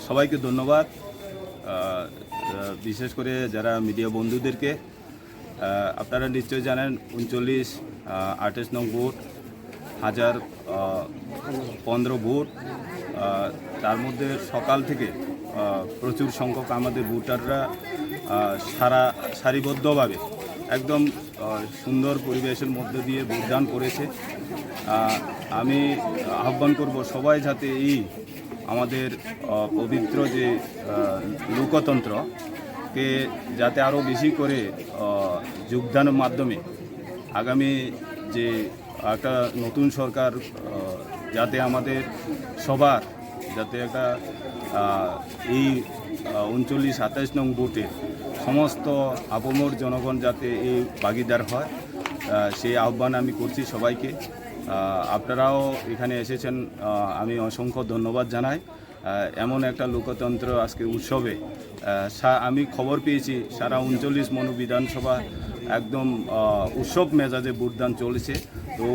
সবাইকে ধন্যবাদ, বিশেষ করে যারা মিডিয়া বন্ধুদেরকে। আপনারা নিশ্চয়ই জানেন 39-28 নং বুথ 1015 বুথ, তার মধ্যে সকাল থেকে প্রচুর সংখ্যক আমাদের ভোটাররা সারিবদ্ধভাবে একদম সুন্দর পরিবেশের মধ্যে দিয়ে ভোটদান করেছে। আমি আহ্বান করব সবাই যাতে এই আমাদের পবিত্র যে লোকতন্ত্রকে যাতে আরও বেশি করে যোগদানের মাধ্যমে আগামী যে একটা নতুন সরকার যাতে আমাদের সবার যাতে একটা এই 39-27 নং বুথে সমস্ত আপামর জনগণ যাতে এই ভাগিদার হয়, সেই আহ্বান আমি করছি সবাইকে। আপনারাও এখানে এসেছেন, আমি অসংখ্য ধন্যবাদ জানাই। এমন একটা লোকতন্ত্র আজকে উৎসবে আমি খবর পেয়েছি সারা 39 মনু বিধানসভা একদম উৎসব মেজাজে ভোটদান চলেছে। তো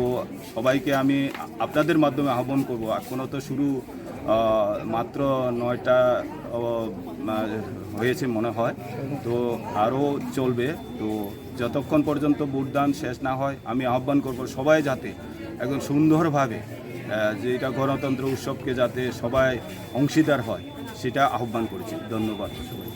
সবাইকে আমি আপনাদের মাধ্যমে আহ্বান করব, এখনও তো শুরু মাত্র 9টা হয়েছে মনে হয়, তো আরও চলবে। তো যতক্ষণ পর্যন্ত ভোটদান শেষ না হয় আমি আহ্বান করব সবাই যাতে একদম সুন্দরভাবে যে এটা গণতন্ত্র উৎসবকে যাতে সবাই অংশীদার হয় সেটা আহ্বান করেছি। ধন্যবাদ সবাই।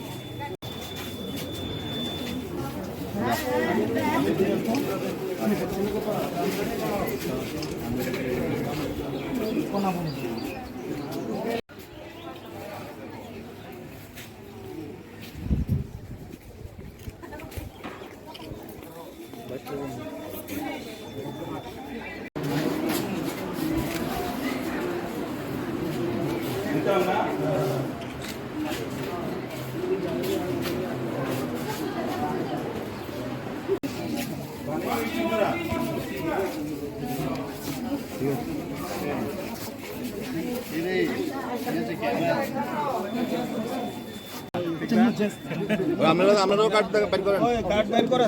আপনারাও কার্ড বের করেন, কার্ড বের করেন।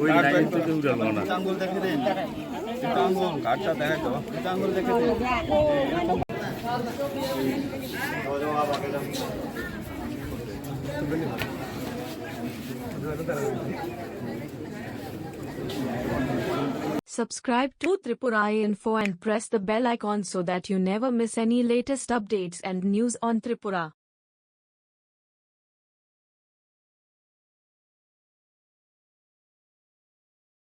ওই লাইন থেকে উড়ালো না, আঙ্গুল দেখে দেন, আঙ্গুল কার্ডটা দেখে তো, আঙ্গুল দেখে দেন। Subscribe to Tripura Info and press the bell icon so that you never miss any latest updates and news on Tripura.